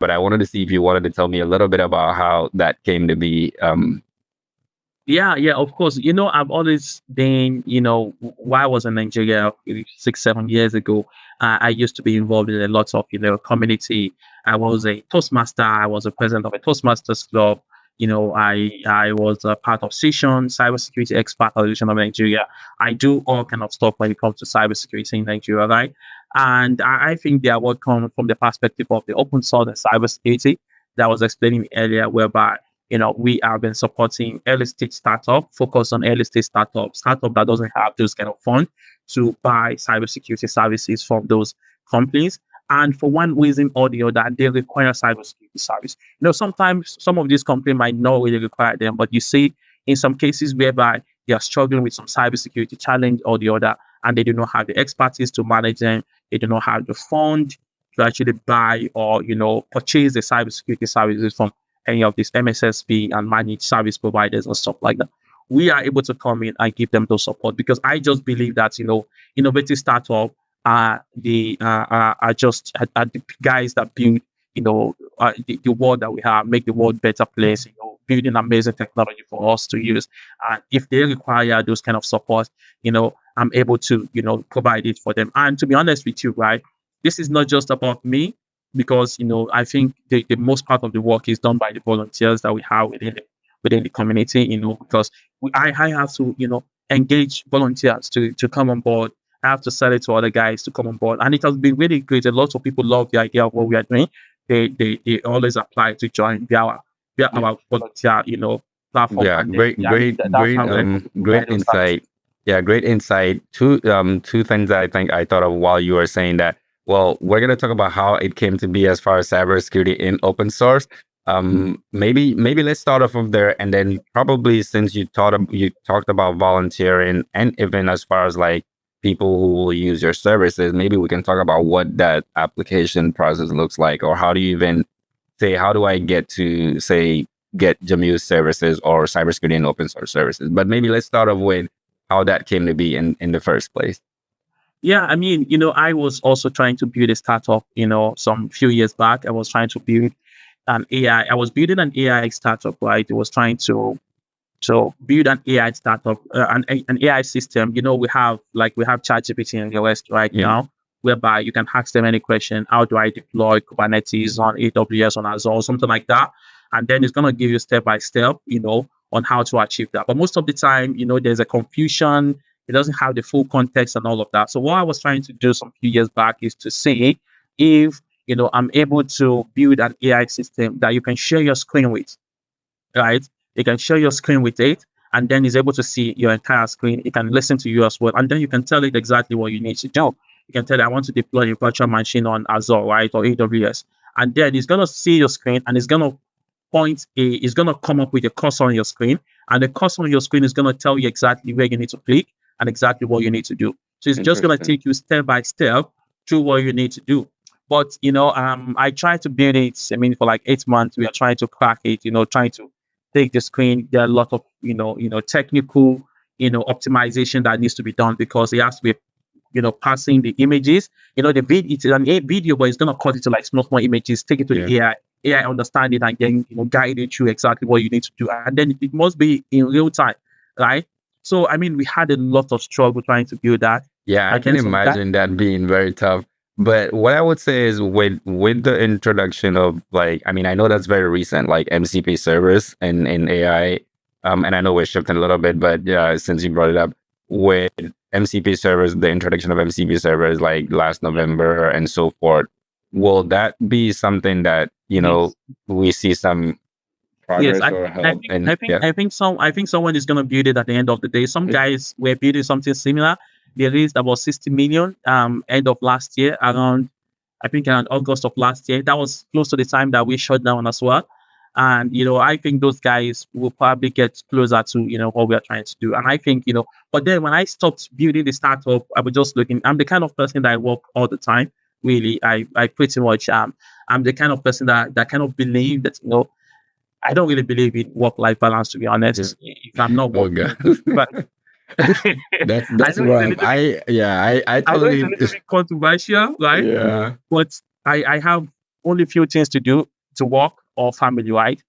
but I wanted to see if you wanted to tell me a little bit about how that came to be. Yeah, of course. I've always been, while I was in Nigeria 6, 7 years ago, I used to be involved in a lot of, community. I was a Toastmaster. I was a president of a Toastmasters club. I was a part of Session, Cybersecurity Expert Association of Nigeria. I do all kind of stuff when it comes to cybersecurity in Nigeria, right? And I think they are what come from the perspective of the open source and cybersecurity that I was explaining earlier, whereby we have been supporting early stage startup, focus on early stage startup that doesn't have those kind of funds to buy cybersecurity services from those companies. And for one reason or the other, they require cybersecurity service. Sometimes some of these companies might not really require them, but you see in some cases whereby they are struggling with some cybersecurity challenge or the other, and they do not have the expertise to manage them. They do not have the fund to actually buy or, purchase the cybersecurity services from any of these MSSP and managed service providers and stuff like that. We are able to come in and give them those support because I just believe that innovative startup are just are the guys that build the world that we have, make the world better place. Building amazing technology for us to use. And if they require those kind of support, I'm able to provide it for them. And to be honest with you, right, this is not just about me because I think the most part of the work is done by the volunteers that we have within the community. Because I have to engage volunteers to come on board. I have to sell it to other guys to come on board, and it has been really great. A lot of people love the idea of what we are doing. They always apply to join our volunteer platform. Yeah, And great, great, that's great, how we're great insight. Yeah, great insight. Two things that I think I thought of while you were saying that. Well, we're gonna talk about how it came to be as far as cybersecurity in open source. Maybe let's start off of there, and then probably since you talked about volunteering, and even as far as like people who will use your services, maybe we can talk about what that application process looks like, or how do you even say, how do I get to say get Jamiu's services or cybersecurity and open source services? But maybe let's start off with how that came to be in the first place. Yeah, I mean, I was also trying to build a startup, some few years back. I was trying to build an AI. I was building an AI startup, right? I was trying to build an AI startup, an AI system. We have ChatGPT in the West right now, whereby you can ask them any question. How do I deploy Kubernetes on AWS, on Azure, something like that? And then it's gonna give you step by step, on how to achieve that. But most of the time, there's a confusion. It doesn't have the full context and all of that. So what I was trying to do some few years back is to see if I'm able to build an AI system that you can share your screen with, right? You can share your screen with it, and then it's able to see your entire screen. It can listen to you as well, and then you can tell it exactly what you need to do. You can tell it, I want to deploy a virtual machine on Azure, right, or AWS, and then it's gonna see your screen, and it's gonna it's gonna come up with a cursor on your screen, and the cursor on your screen is gonna tell you exactly where you need to click and exactly what you need to do. So it's just gonna take you step by step through what you need to do. But I tried to build it. I mean, for like 8 months, we are trying to crack it. Trying to take the screen. There are a lot of technical optimization that needs to be done because it has to be passing the images. The video, it's an a video, but it's gonna cut it to like small images. Take it to the AI. AI understand it and then guide it through exactly what you need to do, and then it must be in real time, right? So I mean, we had a lot of struggle trying to build that. Yeah, I can imagine that being very tough. But what I would say is with the introduction of like, I mean, I know that's very recent, like MCP servers and in AI. And I know we're shifting a little bit, but yeah, since you brought it up, with MCP servers, the introduction of MCP servers like last November and so forth, will that be something that, we see some progress or help? I think someone is gonna build it at the end of the day. Some guys were building something similar. They raised about 60 million end of last year, around August of last year. That was close to the time that we shut down as well. And I think those guys will probably get closer to what we are trying to do. And I think but then when I stopped building the startup, I was just looking. I'm the kind of person that I work all the time. Really, I pretty much I'm the kind of person that kind of believe that I don't really believe in work-life balance, to be honest. If I'm not working, but that's rough. I I know totally it's a little bit controversial, right? yeah. But I have only few things to do to work or family, right?